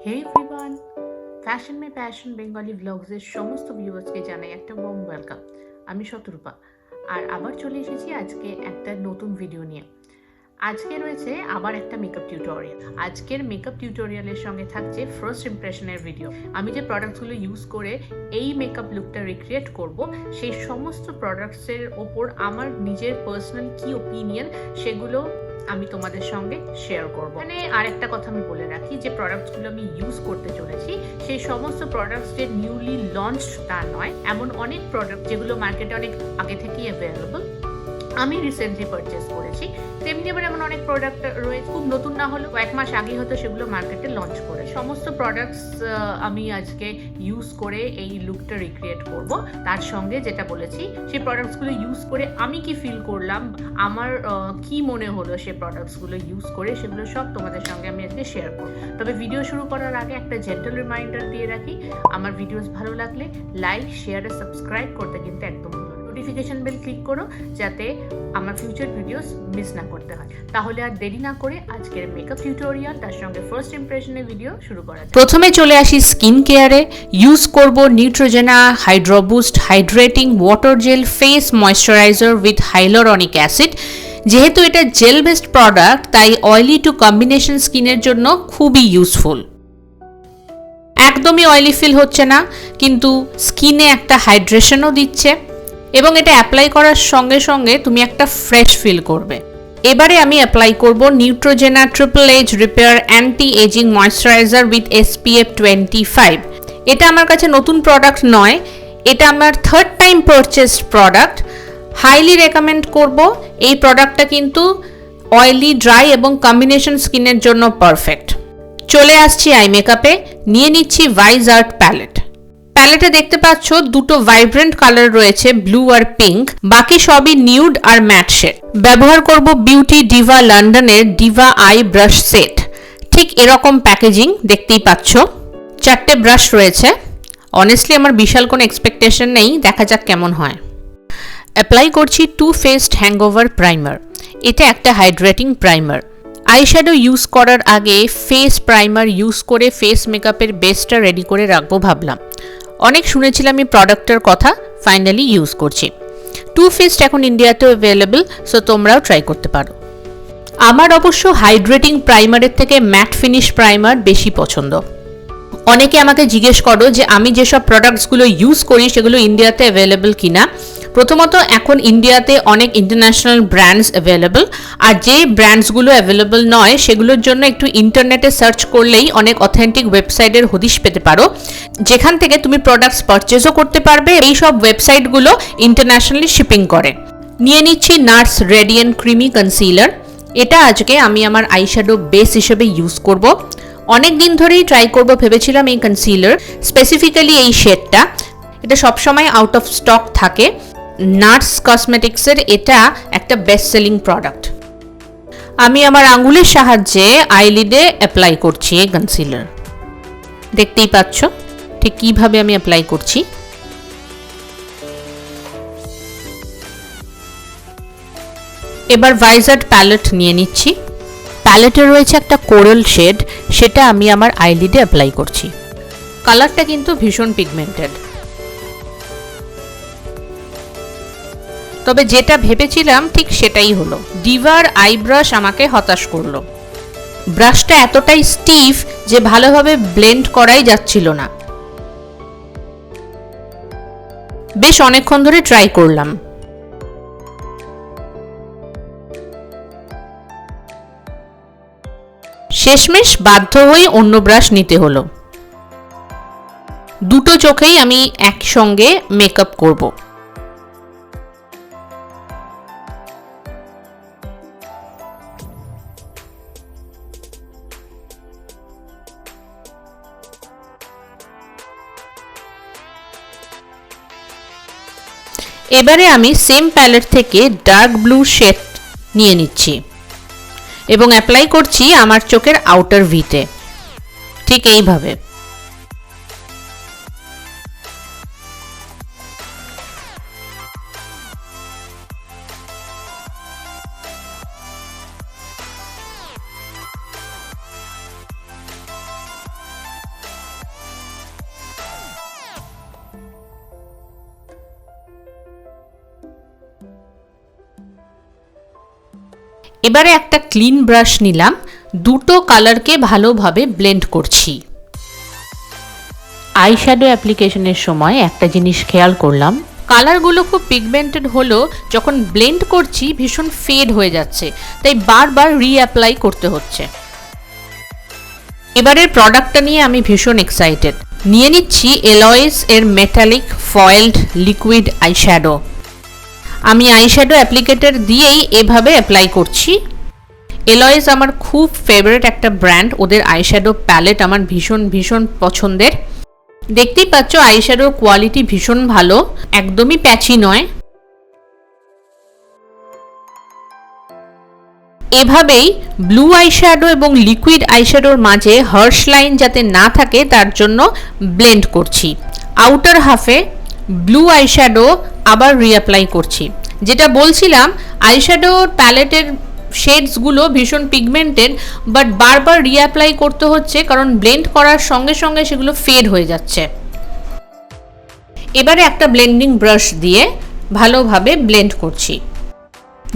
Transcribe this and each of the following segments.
হে everyone, fashion মে passion Bengali ব্লগসের সমস্ত ভিউয়ার্সকে জানাই একটা ওয়ার্ম ওয়েলকাম। আমি শতরূপা, আর আবার চলে এসেছি আজকে একটা নতুন ভিডিও নিয়ে। আজকে রয়েছে আবার একটা মেকআপ টিউটোরিয়াল। আজকের মেকআপ টিউটোরিয়ালের সঙ্গে থাকছে ফার্স্ট ইমপ্রেশনের ভিডিও। আমি যে প্রোডাক্টসগুলো ইউজ করে এই মেকআপ লুকটা রিক্রিয়েট করব, সেই সমস্ত প্রোডাক্টসের ওপর আমার নিজের পার্সোনাল কি ওপিনিয়ন সেগুলো আমি তোমাদের সঙ্গে শেয়ার করব। মানে আরেকটা কথা আমি বলে রাখি, যে প্রোডাক্টসগুলো আমি ইউজ করতে চলেছি সেই সমস্ত প্রোডাক্টস যে নিউলি লঞ্চ তা নয়। এমন অনেক প্রোডাক্ট যেগুলো মার্কেটে অনেক আগে থেকেই অ্যাভেলেবল, আমি রিসেন্টলি পারচেস করেছি। তেমনি আবার এমন অনেক প্রোডাক্ট রয়েছে খুব নতুন না হলেও কয়েক মাস আগে হয়তো সেগুলো মার্কেটে লঞ্চ করে। সমস্ত প্রোডাক্টস আমি আজকে ইউজ করে এই লুকটা রিক্রিয়েট করব। তার সঙ্গে যেটা বলেছি, সেই প্রোডাক্টসগুলো ইউজ করে আমি কি ফিল করলাম, আমার কি মনে হলো সেই প্রোডাক্টসগুলো ইউজ করে, সেগুলো সব তোমাদের সঙ্গে আমি আজকে শেয়ার করব। তবে ভিডিও শুরু করার আগে একটা জেন্টাল রিমাইন্ডার দিয়ে রাখি, আমার ভিডিওস ভালো লাগলে লাইক, শেয়ার আর সাবস্ক্রাইব করতে কিন্তু একদম নোটিফিকেশন বেল ক্লিক করো, যাতে আমার ফিউচার ভিডিওস মিস না করতে হয়। তাহলে আর দেরি না করে আজকের মেকআপ টিউটোরিয়াল তার সঙ্গে ফার্স্ট ইমপ্রেশনের ভিডিও শুরু করা যাক। প্রথমে চলে আসি স্কিন কেয়ারে। ইউজ করব নিউট্রোজেনা hydro boost hydrating water jail face moisturiser with hyaluronic acid. যেহেতু এটা জেল বেসড প্রোডাক্ট, তাই অয়েলি টু কম্বিনেশন স্কিনের জন্য খুবই ইউজফুল। একদমই অয়েলি ফিল হচ্ছে না, কিন্তু স্কিনে একটা হাইড্রেশনও দিচ্ছে, এবং এটা অ্যাপ্লাই করার সঙ্গে সঙ্গে তুমি একটা ফ্রেশ ফিল করবে। এবারে আমি অ্যাপ্লাই করব Neutrogena triple H repair anti aging moisturizer with SPF 25। এটা আমার কাছে নতুন প্রোডাক্ট নয়, এটা আমার third time purchased product. Highly recommend করব। এই প্রোডাক্টটা কিন্তু অয়েলি, ড্রাই এবং কম্বিনেশন স্কিনের জন্য পারফেক্ট। চলে আসছি আই মেকআপে। নিয়ে নিচ্ছি ওয়াইজ আর্ট প্যালেট। প্যালেটে দেখতে পাচ্ছ দুটো ভাইব্রেন্ট কালার রয়েছে, ব্লু আর পিঙ্ক। বাকি সবই নিউড আর ম্যাট শেড। ব্যবহার করব বিউটি ডিভা লন্ডনের ডিভা আই ব্রাশ সেট। ঠিক এরকম প্যাকেজিং দেখতেই পাচ্ছ। 4টে ব্রাশ রয়েছে। অনেস্টলি আমার বিশাল কোনো এক্সপেকটেশন নেই, দেখা যাক কেমন হয়। অ্যাপ্লাই করছি টু ফেসড হ্যাংওভার প্রাইমার। এটা একটা হাইড্রেটিং প্রাইমার। আইশ্যাডো ইউজ করার আগে ফেস প্রাইমার ইউজ করে ফেস মেকআপের বেসটা রেডি করে রাখবো ভাবলাম। অনেক শুনেছিলাম এই প্রোডাক্টের কথা, ফাইনালি ইউজ করছি। টু ফেসড এখন ইন্ডিয়াতেও অ্যাভেলেবল, সো তোমরাও ট্রাই করতে পারো। আমার অবশ্য হাইড্রেটিং প্রাইমারের থেকে ম্যাট ফিনিশ প্রাইমার বেশি পছন্দ। অনেকে আমাকে জিজ্ঞেস করো যে আমি যেসব প্রোডাক্টসগুলো ইউজ করি সেগুলো ইন্ডিয়াতে অ্যাভেলেবল কিনা। প্রথমত, এখন ইন্ডিয়াতে অনেক ইন্টারন্যাশনাল ব্র্যান্ডস অ্যাভেলেবল, আর যে ব্র্যান্ডসগুলো অ্যাভেলেবল নয় সেগুলোর জন্য একটু ইন্টারনেটে সার্চ করলেই অনেক অথেন্টিক ওয়েবসাইটের হদিশ পেতে পারো, যেখান থেকে তুমি প্রোডাক্টস পারচেজও করতে পারবে। এই সব ওয়েবসাইটগুলো ইন্টারন্যাশনালি শিপিং করে। নিয়ে নিচ্ছি নার্স রেডিয়েন্ট ক্রিমি কনসিলার। এটা আজকে আমি আমার আইশ্যাডো বেস হিসেবে ইউজ করব। অনেক দিন ধরেই ট্রাই করব ভেবেছিলাম এই কনসিলার, স্পেসিফিক্যালি এই শেডটা। এটা সবসময় আউট অফ স্টক থাকে। নার্স কসমেটিক্সের এটা একটা বেস্ট সেলিং প্রোডাক্ট। আমি আমার আঙ্গুলের সাহায্যে আইলিডে অ্যাপ্লাই করছি এই কনসিলার। দেখতেই পাচ্ছ ঠিক কিভাবে আমি অ্যাপ্লাই করছি। এবার ওয়াইজ আর্ট প্যালেট নিয়ে নিচ্ছি। প্যালেটে রয়েছে একটা কোরাল শেড, সেটা আমি আমার আইলিডে অ্যাপ্লাই করছি। কালারটা কিন্তু ভীষণ পিগমেন্টেড, তবে যেটা ভেবেছিলাম ঠিক সেটাই হলো। ডিভার আই ব্রাশ আমাকে হতাশ করলো। ব্রাশটা এতটাই স্টিফ যে ভালোভাবে ব্লেন্ড করাই যাচ্ছিল না। বেশ অনেকক্ষণ ধরে ট্রাই করলাম। শেষমেশ বাধ্য হয়ে অন্য ব্রাশ নিতে হলো। দুটো চোখেই আমি একসঙ্গে মেকআপ করব। এবারে আমি সেম প্যালেট থেকে ডার্ক ব্লু শেড নিয়ে নিচ্ছি এবং অ্যাপ্লাই করছি আমার চোখের আউটার ভিতে। ঠিক এইভাবে। এবারে একটা ক্লিন ব্রাশ নিলাম, দুটো কালারকে ভালোভাবে ব্লেন্ড করছি। আই শ্যাডো অ্যাপ্লিকেশনের সময় একটা জিনিস খেয়াল করলাম, কালারগুলো খুব পিগমেন্টেড হলেও যখন ব্লেন্ড করছি ভীষণ ফেড হয়ে যাচ্ছে, তাই বারবার রিঅ্যাপ্লাই করতে হচ্ছে। এবারের প্রোডাক্টটা নিয়ে আমি ভীষণ এক্সাইটেড। নিয়ে নিচ্ছি এলয়েস এর মেটালিক ফয়েলড লিকুইড আইশ্যাডো। আমি আইশ্যাডো অ্যাপ্লিকেটর দিয়েই এভাবে অ্যাপ্লাই করছি। এলয়েস আমার খুব ফেভারিট একটা ব্র্যান্ড, ওদের আইশ্যাডো প্যালেট আমার ভীষণ ভীষণ পছন্দের। দেখতেই পাচ্ছ আইশ্যাডোর কোয়ালিটি ভীষণ ভালো, একদমই প্যাচি নয়। এভাবেই ব্লু আইশ্যাডো এবং লিকুইড আইশ্যাডোর মাঝে হার্শ লাইন যাতে না থাকে তার জন্য ব্লেন্ড করছি। আউটার হাফে ব্লু আইশ্যাডো আবার রিঅ্যাপ্লাই করছি। যেটা বলছিলাম, আইশ্যাডোর প্যালেটের শেডসগুলো ভীষণ পিগমেন্টেড, বাট বারবার রিঅ্যাপ্লাই করতে হচ্ছে কারণ ব্লেন্ড করার সঙ্গে সঙ্গে সেগুলো ফেড হয়ে যাচ্ছে। এবারে একটা ব্লেন্ডিং ব্রাশ দিয়ে ভালোভাবে ব্লেন্ড করছি।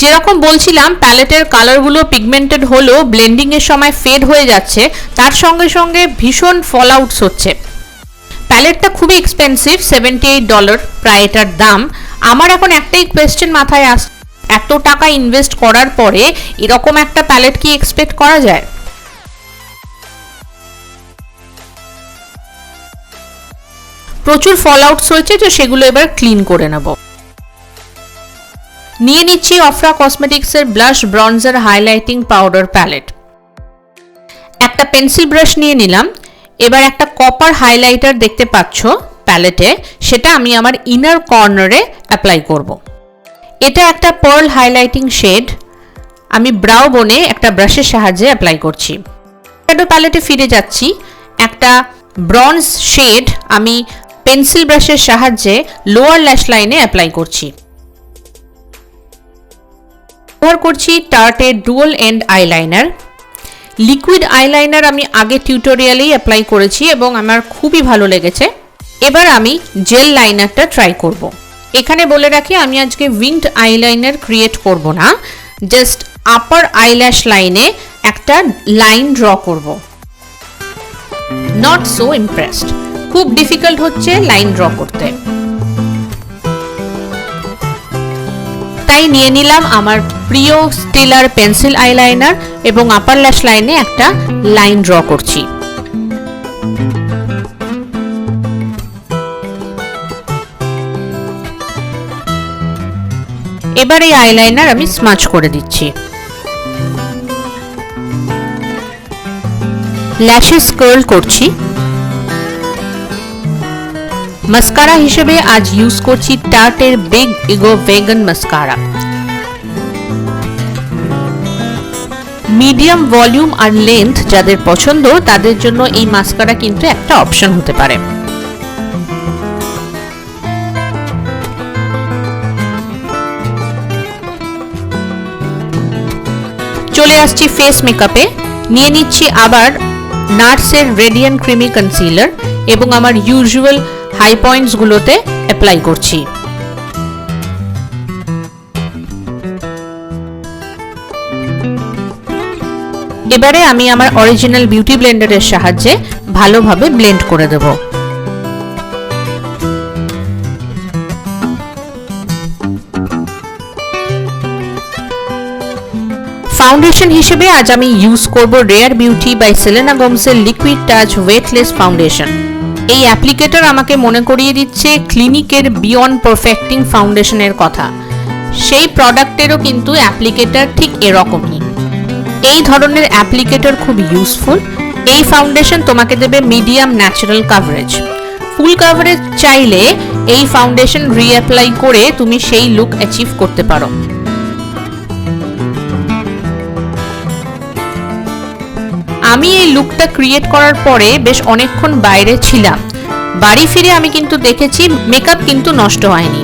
যেরকম বলছিলাম প্যালেটের কালারগুলো পিগমেন্টেড হলেও ব্লেন্ডিংয়ের সময় ফেড হয়ে যাচ্ছে, তার সঙ্গে সঙ্গে ভীষণ ফল আউটস হচ্ছে। প্যালেটটা খুবই এক্সপেন্সিভ, $78 প্রায় এটার দাম। আমার এখন একটাই কোয়েশ্চেন মাথায় আসছে, এত টাকা ইনভেস্ট করার পরে এরকম একটা প্যালেট কি এক্সপেক্ট করা যায়? প্রচুর ফল আউটস হয়েছে, তো সেগুলো এবার ক্লিন করে নেব। নিয়ে নিচ্ছি অফরা কসমেটিক্সের ব্লাশ ব্রনজার হাইলাইটিং পাউডার প্যালেট। একটা পেন্সিল ব্রাশ নিয়ে নিলাম। এবার একটা কপার হাইলাইটার দেখতে পাচ্ছ প্যালেটে, সেটা আমি আমার ইনার কর্নারে অ্যাপ্লাই করব। এটা একটা পার্ল হাইলাইটিং শেড, আমি ব্রাউ বোনে একটা ব্রাশের সাহায্যে অ্যাপ্লাই করছি। শ্যাডো প্যালেটে ফিরে যাচ্ছি। একটা ব্রঞ্জ শেড আমি পেন্সিল ব্রাশের সাহায্যে লোয়ার ল্যাশ লাইনে অ্যাপ্লাই করছি। ব্যবহার করছি টার্টের dual end eyeliner. Liquid eyeliner আমি আগে টিউটোরিয়ালেই অ্যাপ্লাই করেছি এবং আমার খুবই ভালো লেগেছে। এবার আমি জেল লাইনারটা ট্রাই করব। এখানে বলে রাখি, আমি আজকে উইংড আইলাইনার ক্রিয়েট করব না, জাস্ট আপার আইল্যাশ লাইনে একটা লাইন ড্র করব। নট সো ইমপ্রেসড, খুব ডিফিকাল্ট হচ্ছে লাইন ড্র করতে। তাই নিয়ে নিলাম আমার প্রিয় স্টিলার পেন্সিল আইলাইনার এবং আপার ল্যাশ লাইনে একটা লাইন ড্র করছি। এবার এই আইলাইনার আমি স্মাচ করে দিচ্ছি। ল্যাশেস কার্ল করছি। মাস্কারা হিসেবে আজ ইউজ করছি টার্টের big ego vegan mascara. Medium volume আর লেন্থ যাদের পছন্দ তাদের জন্য এই মাস্কারা কিন্তু একটা অপশন হতে পারে। চলে আসছি ফেস মেকআপে। নিয়ে নিচ্ছি আবার নার্সের রেডিয়েন্ট ক্রিমি কনসিলার এবং আমার ইউজুয়াল হাই পয়েন্টস গুলোতে অ্যাপ্লাই করছি। এবারে আমি আমার অরিজিনাল বিউটি ব্লেন্ডারের সাহায্যে ভালোভাবে ব্লেন্ড করে দেব। ফাউন্ডেশন হিসেবে আজ আমি ইউজ করব রেয়ার বিউটি বাই সেলেনা গোমসের লিকুইড টাচ ওয়েটলেস ফাউন্ডেশন। এই অ্যাপ্লিকেটর আমাকে মনে করিয়ে দিচ্ছে ক্লিনিকের বিয়ন্ড পারফেক্টিং ফাউন্ডেশনের কথা। সেই প্রোডাক্টেরও কিন্তু অ্যাপ্লিকেটর ঠিক এরকমই। এই ধরনের অ্যাপ্লিকেটর খুব ইউজফুল। এই ফাউন্ডেশন তোমাকে দেবে মিডিয়াম ন্যাচারাল কভারেজ। ফুল কভারেজ চাইলে এই ফাউন্ডেশন রিঅ্যাপ্লাই করে তুমি সেই লুক অ্যাচিভ করতে পারো। আমি এই লুকটা ক্রিয়েট করার পরে বেশ অনেকক্ষণ বাইরে ছিলাম। বাড়ি ফিরে আমি কিন্তু দেখেছি মেকআপ কিন্তু নষ্ট হয়নি।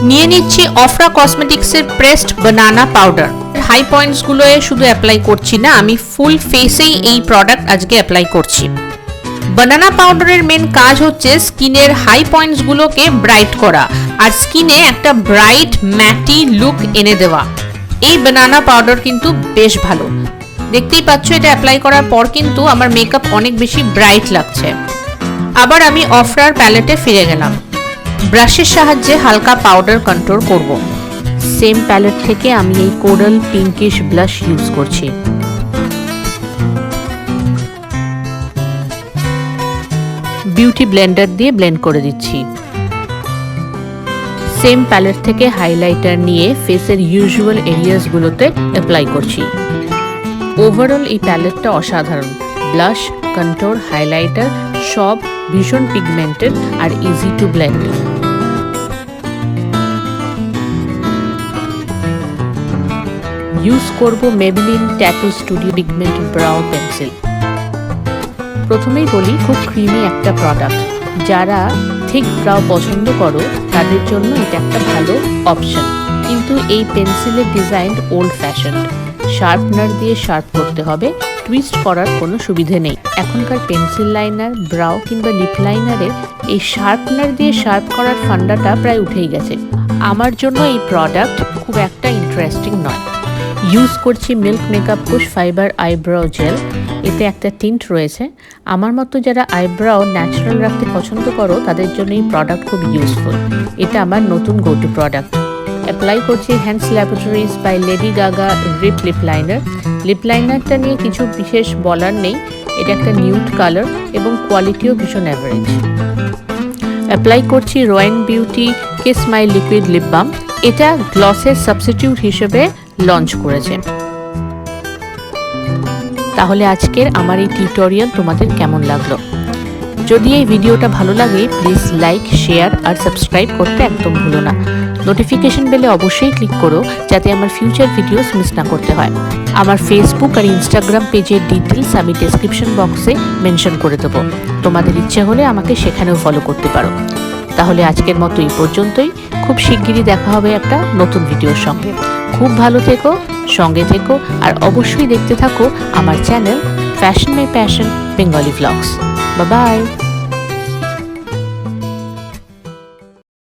নিয়ে নিচ্ছি অফরা কসমেটিক্সের প্রেসড বানানা পাউডার। হাই পয়েন্টস গুলোয় শুধু অ্যাপ্লাই করছি না, আমি ফুল ফেসেই এই প্রোডাক্ট আজকে অ্যাপ্লাই করছি। বানানা পাউডারের মেন কাজ হচ্ছে স্কিনের হাই পয়েন্টসগুলোকে ব্রাইট করা আর স্কিনে একটা ব্রাইট ম্যাটি লুক এনে দেওয়া। এই বানানা পাউডার কিন্তু বেশ ভালো, দেখতেই পাচ্ছ এটা অ্যাপ্লাই করার পর কিন্তু আমার মেকআপ অনেক বেশি ব্রাইট লাগছে। আবার আমি অফরার প্যালেটে ফিরে গেলাম, ব্রাশের সাহায্যে হালকা পাউডার কন্ট্রোল করব। সেম প্যালেট থেকে আমি এই কোরাল পিঙ্কিশ ব্লাশ ইউজ করছি। বিউটি ব্লেন্ডার দিয়ে ব্লেন্ড করে দিচ্ছি। সেম প্যালেট থেকে হাইলাইটার নিয়ে ফেসের ইউজুয়াল এরিয়াসগুলোতে অ্যাপ্লাই করছি। ওভারঅল এই প্যালেটটা অসাধারণ, ব্লাশ, কন্ট্রোর, হাইলাইটার সব ভীষণ পিগমেন্টেড আর ইজি টু ব্লেন্ড। ইউজ করব Maybelline tattoo studio pigment brow pencil. প্রথমেই বলি খুব ক্রিমি একটা প্রোডাক্ট, যারা থিক ব্রাউ পছন্দ করো তাদের জন্য এটা একটা ভালো অপশন। কিন্তু এই পেন্সিলের ডিজাইন ওল্ড ফ্যাশন, শার্পনার দিয়ে শার্প করতে হবে, টুইস্ট করার কোনো সুবিধে নেই। এখনকার পেন্সিল লাইনার, ব্রাউ কিংবা লিপ লাইনারে এই শার্পনার দিয়ে শার্প করার ফান্ডাটা প্রায় উঠেই গেছে। আমার জন্য এই প্রোডাক্ট খুব একটা ইন্টারেস্টিং নয়। ইউজ করছি মিল্ক মেকআপ কুশ ফাইবার আইব্রাউ জেল। এতে একটা টিন্ট রয়েছে। আমার মতো যারা আইব্রাউ ন্যাচারাল রাখতে পছন্দ করো তাদের জন্য এই প্রোডাক্ট খুব ইউজফুল। এটা আমার নতুন গো টু প্রোডাক্ট। অ্যাপ্লাই করছি হ্যান্ডস laboratories by Lady Gaga rip lip liner. Lip লাইনারটা নিয়ে কিছু বিশেষ বলার নেই, এটা একটা নিউড কালার এবং কোয়ালিটিও ভীষণ অ্যাভারেজ। অ্যাপ্লাই করছি রয়েন বিউটি কিস মাই লিকুইড লিপ বাম। এটা গ্লসের সাবস্টিটিউট হিসেবে লঞ্চ করেছে। তাহলে আজকের আমার এই টিউটোরিয়াল তোমাদের কেমন লাগলো? যদি এই ভিডিওটা ভালো লাগে প্লিজ লাইক, শেয়ার আর সাবস্ক্রাইব করতে একদম ভুলো না। নোটিফিকেশন বেলে অবশ্যই ক্লিক করো যাতে আমার ফিউচার ভিডিওস মিস না করতে হয়। আমার ফেসবুক আর ইনস্টাগ্রাম পেজের ডিটেলস আমি ডেসক্রিপশন বক্সে মেনশন করে দেবো। তোমাদের ইচ্ছে হলে আমাকে সেখানেও ফলো করতে পারো। তাহলে আজকের মতো এই পর্যন্তই। খুব শিগগিরই দেখা হবে একটা নতুন ভিডিওর সঙ্গে। খুব ভালো থেকো, সঙ্গে থেকো আর অবশ্যই দেখতে থাকো আমার channel fashion my passion Bengali vlogs. Bye bye.